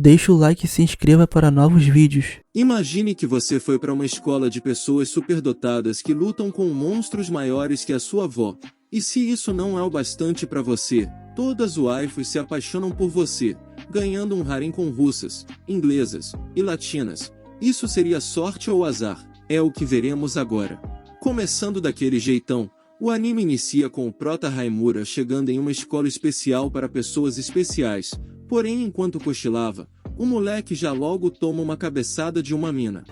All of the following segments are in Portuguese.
Deixa o like e se inscreva para novos vídeos. Imagine que você foi para uma escola de pessoas superdotadas que lutam com monstros maiores que a sua avó. E se isso não é o bastante para você, todas as waifus se apaixonam por você, ganhando um harém com russas, inglesas e latinas. Isso seria sorte ou azar? É o que veremos agora. Começando daquele jeitão, o anime inicia com o prota Haimura chegando em uma escola especial para pessoas especiais. Porém, enquanto cochilava, o moleque já logo toma uma cabeçada de uma mina,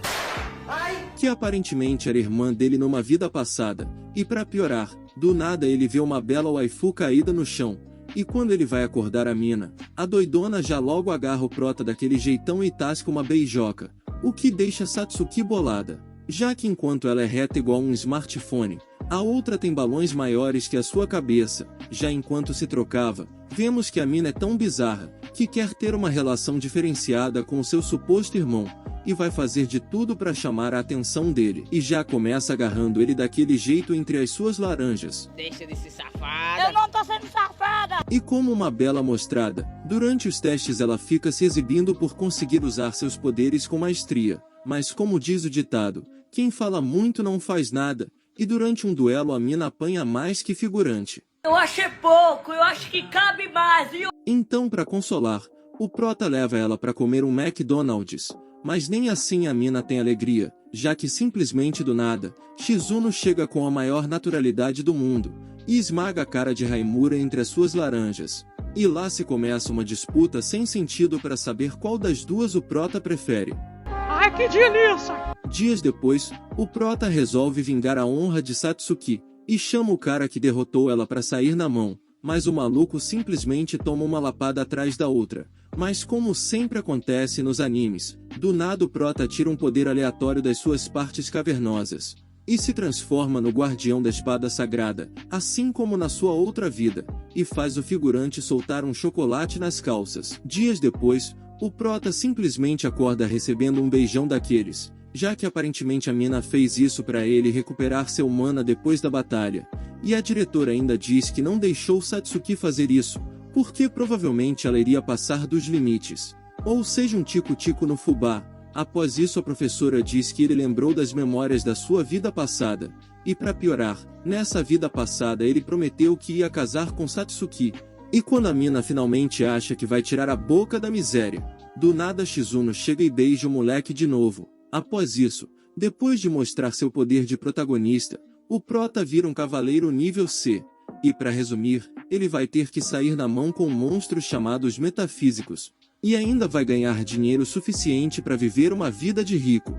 que aparentemente era irmã dele numa vida passada. E para piorar, do nada ele vê uma bela waifu caída no chão. E quando ele vai acordar a mina, a doidona já logo agarra o prota daquele jeitão e tasca uma beijoca, o que deixa Satsuki bolada, já que enquanto ela é reta igual um smartphone, a outra tem balões maiores que a sua cabeça. Já enquanto se trocava, vemos que a mina é tão bizarra, que quer ter uma relação diferenciada com o seu suposto irmão, e vai fazer de tudo para chamar a atenção dele, e já começa agarrando ele daquele jeito entre as suas laranjas. Deixa de ser safada. Eu não tô sendo safada. E como uma bela mostrada, durante os testes ela fica se exibindo por conseguir usar seus poderes com maestria, mas como diz o ditado, quem fala muito não faz nada, e durante um duelo a mina apanha mais que figurante. Eu achei pouco, eu acho que cabe mais, viu? Então, para consolar, o prota leva ela para comer um McDonald's, mas nem assim a mina tem alegria, já que simplesmente do nada, Shizuno chega com a maior naturalidade do mundo, e esmaga a cara de Haimura entre as suas laranjas. E lá se começa uma disputa sem sentido para saber qual das duas o prota prefere. Ai, que delícia! Dias depois, o prota resolve vingar a honra de Satsuki, e chama o cara que derrotou ela para sair na mão, mas o maluco simplesmente toma uma lapada atrás da outra. Mas como sempre acontece nos animes, do nada o prota tira um poder aleatório das suas partes cavernosas, e se transforma no guardião da espada sagrada, assim como na sua outra vida, e faz o figurante soltar um chocolate nas calças. Dias depois, o prota simplesmente acorda recebendo um beijão daqueles, já que aparentemente a mina fez isso para ele recuperar seu mana depois da batalha, e a diretora ainda diz que não deixou Satsuki fazer isso, porque provavelmente ela iria passar dos limites, ou seja um tico-tico no fubá. Após isso a professora diz que ele lembrou das memórias da sua vida passada, e para piorar, nessa vida passada ele prometeu que ia casar com Satsuki, e quando a mina finalmente acha que vai tirar a boca da miséria, do nada Shizuno chega e beija o moleque de novo. Após isso, depois de mostrar seu poder de protagonista, o prota vira um cavaleiro nível C, e para resumir, ele vai ter que sair na mão com monstros chamados metafísicos, e ainda vai ganhar dinheiro suficiente para viver uma vida de rico.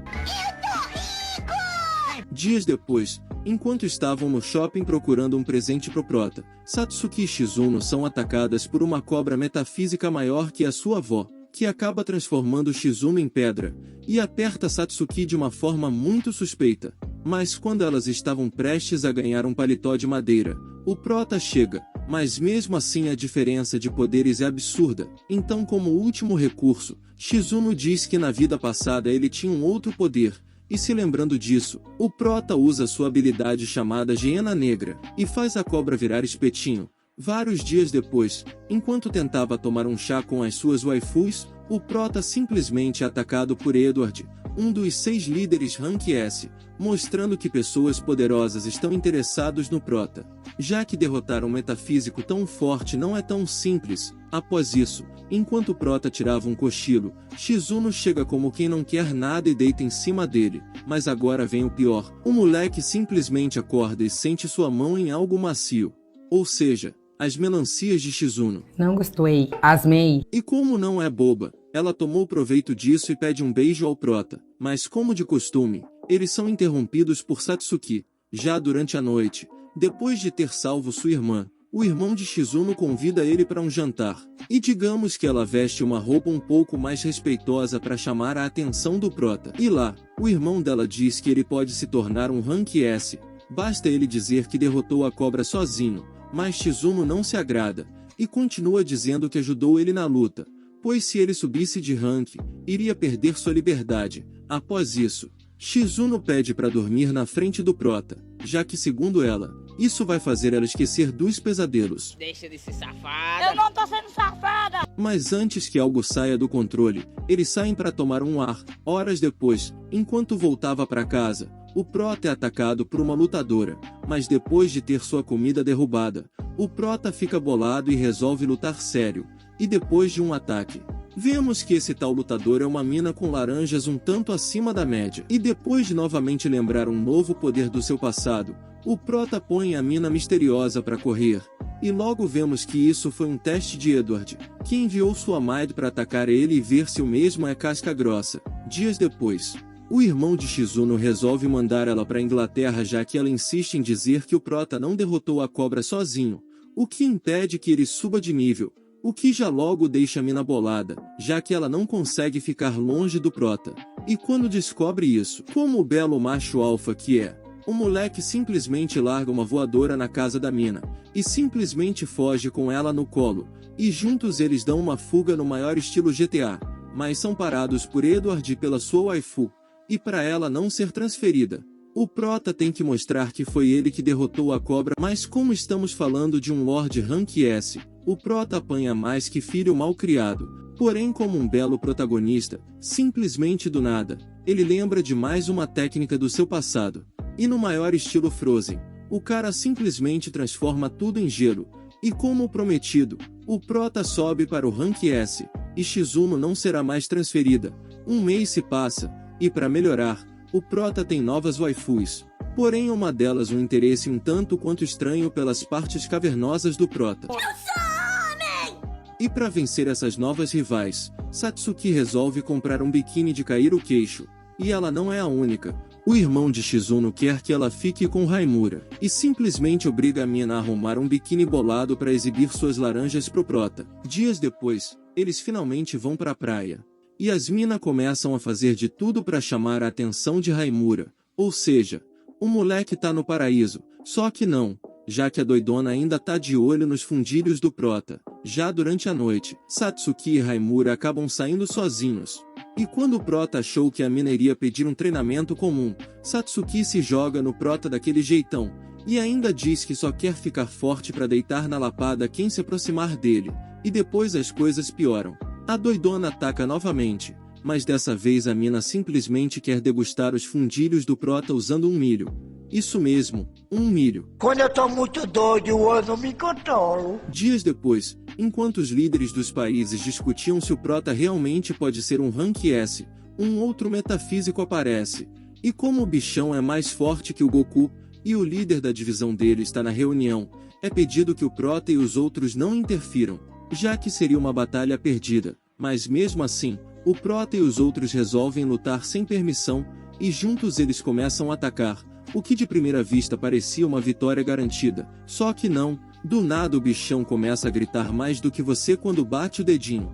Dias depois, enquanto estavam no shopping procurando um presente pro prota, Satsuki e Shizuno são atacadas por uma cobra metafísica maior que a sua avó, que acaba transformando Shizuno em pedra, e aperta Satsuki de uma forma muito suspeita. Mas quando elas estavam prestes a ganhar um paletó de madeira, o prota chega, mas mesmo assim a diferença de poderes é absurda. Então, como último recurso, Shizuno diz que na vida passada ele tinha um outro poder, e se lembrando disso, o prota usa sua habilidade chamada Hiena Negra, e faz a cobra virar espetinho. Vários dias depois, enquanto tentava tomar um chá com as suas waifus, o prota simplesmente é atacado por Edward, um dos 6 líderes Rank S, mostrando que pessoas poderosas estão interessados no prota, já que derrotar um metafísico tão forte não é tão simples. Após isso, enquanto o prota tirava um cochilo, Shizuno chega como quem não quer nada e deita em cima dele, mas agora vem o pior, o moleque simplesmente acorda e sente sua mão em algo macio, ou seja, as melancias de Shizuno. Não gostei, asmei. E como não é boba, ela tomou proveito disso e pede um beijo ao prota, mas como de costume, eles são interrompidos por Satsuki. Já durante a noite, depois de ter salvo sua irmã, o irmão de Shizuno convida ele para um jantar, e digamos que ela veste uma roupa um pouco mais respeitosa para chamar a atenção do prota. E lá, o irmão dela diz que ele pode se tornar um Rank S, basta ele dizer que derrotou a cobra sozinho. Mas Shizuno não se agrada, e continua dizendo que ajudou ele na luta, pois se ele subisse de rank, iria perder sua liberdade. Após isso, Shizuno pede para dormir na frente do prota, já que segundo ela, Isso vai fazer ela esquecer dos pesadelos. Deixa de ser safada. Eu não tô sendo safada. Mas antes que algo saia do controle, eles saem para tomar um ar. Horas depois, enquanto voltava para casa, o Prota é atacado por uma lutadora, mas depois de ter sua comida derrubada, o Prota fica bolado e resolve lutar sério. E depois de um ataque, vemos que esse tal lutador é uma mina com laranjas um tanto acima da média. E depois de novamente lembrar um novo poder do seu passado, o Prota põe a mina misteriosa para correr. E logo vemos que isso foi um teste de Edward, que enviou sua Maid para atacar ele e ver se o mesmo é casca grossa. Dias depois, o irmão de Shizuno resolve mandar ela para Inglaterra, já que ela insiste em dizer que o Prota não derrotou a cobra sozinho, o que impede que ele suba de nível, o que já logo deixa a mina bolada, já que ela não consegue ficar longe do Prota. E quando descobre isso, como o belo macho alfa que é, o moleque simplesmente larga uma voadora na casa da mina, e simplesmente foge com ela no colo, e juntos eles dão uma fuga no maior estilo GTA, mas são parados por Edward e pela sua waifu, e para ela não ser transferida, o Prota tem que mostrar que foi ele que derrotou a cobra, mas como estamos falando de um Lord Rank S, o Prota apanha mais que filho mal criado, porém como um belo protagonista, simplesmente do nada, ele lembra de mais uma técnica do seu passado. E no maior estilo Frozen, o cara simplesmente transforma tudo em gelo, e como prometido, o Prota sobe para o Rank S, e Shizuno não será mais transferida. Um mês se passa, e para melhorar, o Prota tem novas waifus, porém uma delas um interesse um tanto quanto estranho pelas partes cavernosas do Prota. Eu sou homem! E para vencer essas novas rivais, Satsuki resolve comprar um biquíni de cair o queixo, e ela não é a única. O irmão de Shizuno quer que ela fique com Haimura, e simplesmente obriga a mina a arrumar um biquíni bolado para exibir suas laranjas pro Prota. Dias depois, eles finalmente vão pra praia. E as mina começam a fazer de tudo para chamar a atenção de Haimura, ou seja, o moleque tá no paraíso, só que não, já que a doidona ainda tá de olho nos fundilhos do Prota. Já durante a noite, Satsuki e Haimura acabam saindo sozinhos. E quando o Prota achou que a mina iria pedir um treinamento comum, Satsuki se joga no Prota daquele jeitão, e ainda diz que só quer ficar forte para deitar na lapada quem se aproximar dele, e depois as coisas pioram. A doidona ataca novamente, mas dessa vez a mina simplesmente quer degustar os fundilhos do Prota usando um milho. Isso mesmo, um milho. Quando eu tô muito doido, eu não me controlo. Dias depois, enquanto os líderes dos países discutiam se o Prota realmente pode ser um Rank S, um outro metafísico aparece. E como o bichão é mais forte que o Goku, e o líder da divisão dele está na reunião, é pedido que o Prota e os outros não interfiram, já que seria uma batalha perdida. Mas mesmo assim, o Prota e os outros resolvem lutar sem permissão, e juntos eles começam a atacar, o que de primeira vista parecia uma vitória garantida. Só que não, do nada o bichão começa a gritar mais do que você quando bate o dedinho.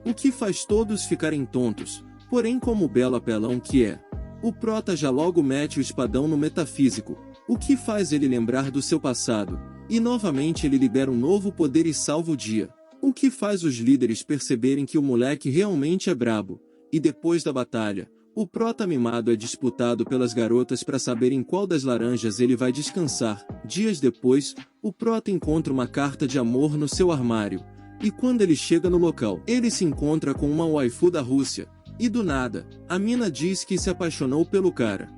O que faz todos ficarem tontos, porém como o belo apelão que é, o Prota já logo mete o espadão no metafísico, o que faz ele lembrar do seu passado, e novamente ele libera um novo poder e salva o dia. O que faz os líderes perceberem que o moleque realmente é brabo, e depois da batalha, o Prota mimado é disputado pelas garotas para saber em qual das laranjas ele vai descansar. Dias depois, o Prota encontra uma carta de amor no seu armário, e quando ele chega no local, ele se encontra com uma waifu da Rússia, e do nada, a mina diz que se apaixonou pelo cara.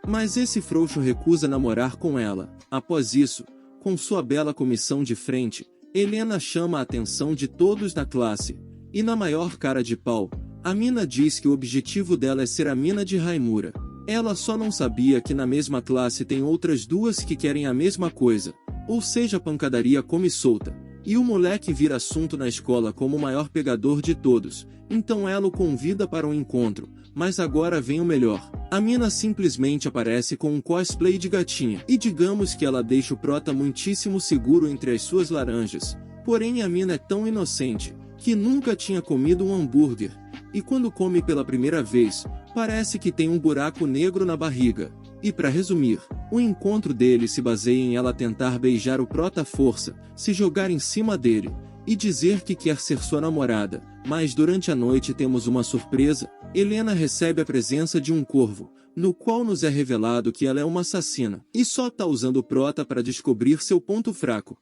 Mas esse frouxo recusa namorar com ela. Após isso, com sua bela comissão de frente, Helena chama a atenção de todos na classe, e na maior cara de pau, a mina diz que o objetivo dela é ser a mina de Haimura. Ela só não sabia que na mesma classe tem outras duas que querem a mesma coisa, ou seja, pancadaria come solta. E o moleque vira assunto na escola como o maior pegador de todos, então ela o convida para um encontro, mas agora vem o melhor. A mina simplesmente aparece com um cosplay de gatinha, e digamos que ela deixa o Prota muitíssimo seguro entre as suas laranjas, porém a mina é tão inocente, que nunca tinha comido um hambúrguer, e quando come pela primeira vez, parece que tem um buraco negro na barriga. E para resumir, o encontro dele se baseia em ela tentar beijar o Prota à força, se jogar em cima dele, e dizer que quer ser sua namorada, mas durante a noite temos uma surpresa. Helena recebe a presença de um corvo, no qual nos é revelado que ela é uma assassina, e só tá usando o prota para descobrir seu ponto fraco.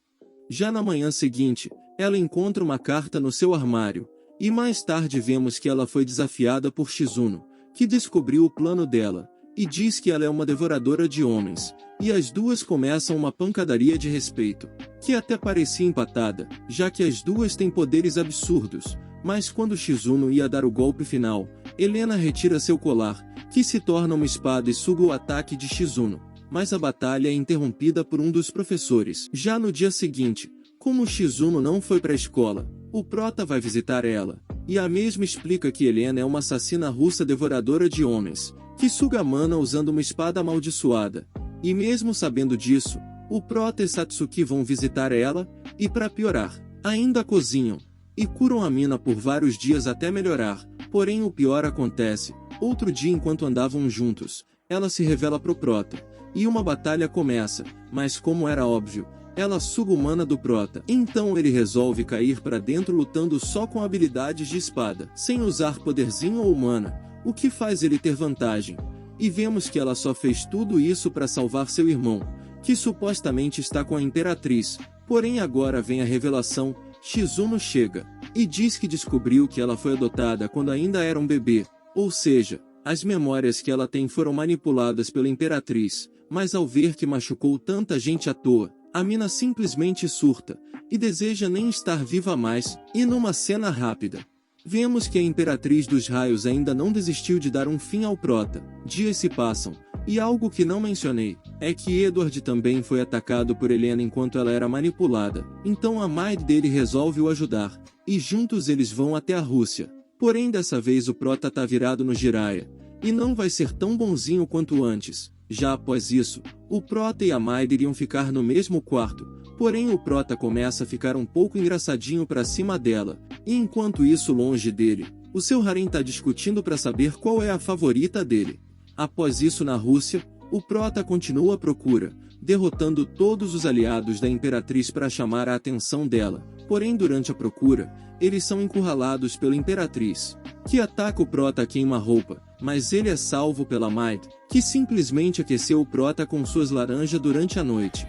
Já na manhã seguinte, ela encontra uma carta no seu armário, e mais tarde vemos que ela foi desafiada por Shizuno, que descobriu o plano dela, e diz que ela é uma devoradora de homens, e as duas começam uma pancadaria de respeito, que até parecia empatada, já que as duas têm poderes absurdos, mas quando Shizuno ia dar o golpe final, Helena retira seu colar, que se torna uma espada e suga o ataque de Shizuno, mas a batalha é interrompida por um dos professores. Já no dia seguinte, como Shizuno não foi para a escola, o prota vai visitar ela, e a mesma explica que Helena é uma assassina russa devoradora de homens, que suga mana usando uma espada amaldiçoada. E mesmo sabendo disso, o prota e Satsuki vão visitar ela, e para piorar, ainda cozinham, e curam a mina por vários dias até melhorar. Porém o pior acontece. Outro dia enquanto andavam juntos, ela se revela pro prota, e uma batalha começa, mas como era óbvio, ela suga o mana do prota. Então ele resolve cair para dentro lutando só com habilidades de espada, sem usar poderzinho ou mana, o que faz ele ter vantagem. E vemos que ela só fez tudo isso para salvar seu irmão, que supostamente está com a Imperatriz. Porém agora vem a revelação. Shizuno chega, e diz que descobriu que ela foi adotada quando ainda era um bebê, ou seja, as memórias que ela tem foram manipuladas pela Imperatriz, mas ao ver que machucou tanta gente à toa, a mina simplesmente surta, e deseja nem estar viva mais. E numa cena rápida, vemos que a Imperatriz dos Raios ainda não desistiu de dar um fim ao prota. Dias se passam, e algo que não mencionei, é que Edward também foi atacado por Helena enquanto ela era manipulada, então a mãe dele resolve o ajudar, e juntos eles vão até a Rússia. Porém dessa vez o prota tá virado no Jiraiya, e não vai ser tão bonzinho quanto antes. Já após isso, o prota e a Maid iriam ficar no mesmo quarto, porém o prota começa a ficar um pouco engraçadinho pra cima dela, e enquanto isso longe dele, o seu harém tá discutindo pra saber qual é a favorita dele. Após isso na Rússia, o prota continua a procura, derrotando todos os aliados da Imperatriz para chamar a atenção dela. Porém durante a procura, eles são encurralados pela Imperatriz, que ataca o prota a queima-roupa, mas ele é salvo pela Maid, que simplesmente aqueceu o prota com suas laranjas durante a noite.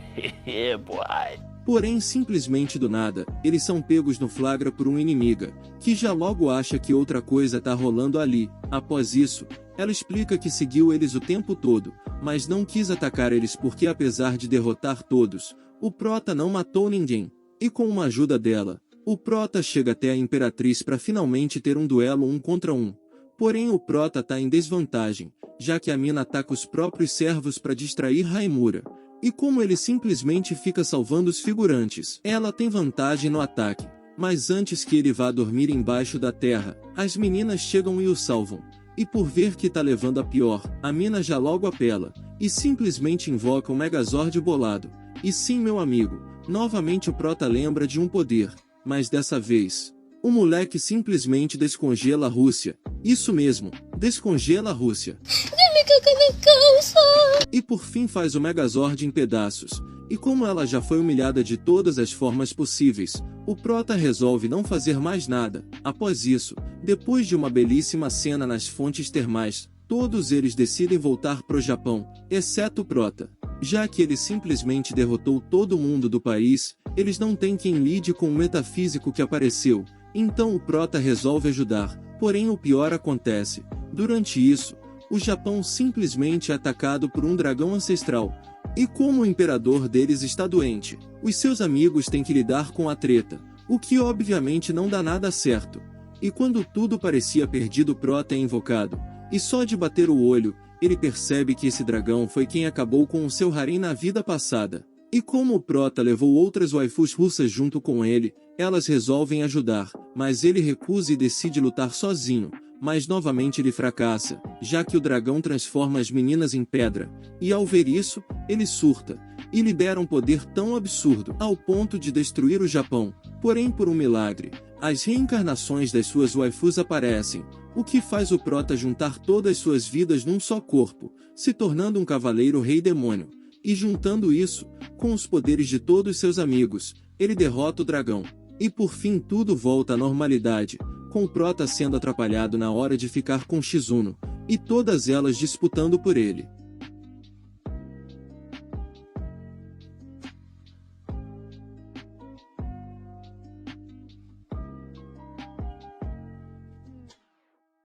Porém simplesmente do nada, eles são pegos no flagra por uma inimiga, que já logo acha que outra coisa tá rolando ali. Após isso, ela explica que seguiu eles o tempo todo, mas não quis atacar eles porque apesar de derrotar todos, o prota não matou ninguém. E com uma ajuda dela, o prota chega até a Imperatriz para finalmente ter um duelo 1 contra 1. Porém o prota tá em desvantagem, já que a mina ataca os próprios servos para distrair Raimura. E como ele simplesmente fica salvando os figurantes, ela tem vantagem no ataque. Mas antes que ele vá dormir embaixo da terra, as meninas chegam e o salvam. E por ver que tá levando a pior, a mina já logo apela, e simplesmente invoca o Megazord bolado. E sim meu amigo, novamente o prota lembra de um poder, mas dessa vez, o moleque simplesmente descongela a Rússia. Isso mesmo, descongela a Rússia. E por fim faz o Megazord em pedaços. E como ela já foi humilhada de todas as formas possíveis, o prota resolve não fazer mais nada. Após isso, depois de uma belíssima cena nas fontes termais, todos eles decidem voltar pro Japão, exceto o prota. Já que ele simplesmente derrotou todo mundo do país, eles não têm quem lide com o metafísico que apareceu, então o prota resolve ajudar. Porém o pior acontece. Durante isso, o Japão simplesmente é atacado por um dragão ancestral. E como o imperador deles está doente, os seus amigos têm que lidar com a treta, o que obviamente não dá nada certo. E quando tudo parecia perdido o prota é invocado, e só de bater o olho, ele percebe que esse dragão foi quem acabou com o seu harém na vida passada. E como o prota levou outras waifus russas junto com ele, elas resolvem ajudar, mas ele recusa e decide lutar sozinho. Mas novamente ele fracassa, já que o dragão transforma as meninas em pedra, e ao ver isso, ele surta, e libera um poder tão absurdo, ao ponto de destruir o Japão. Porém por um milagre, as reencarnações das suas waifus aparecem, o que faz o prota juntar todas suas vidas num só corpo, se tornando um cavaleiro rei demônio. E juntando isso, com os poderes de todos seus amigos, ele derrota o dragão. E por fim tudo volta à normalidade, com o Prota sendo atrapalhado na hora de ficar com Shizuno, e todas elas disputando por ele.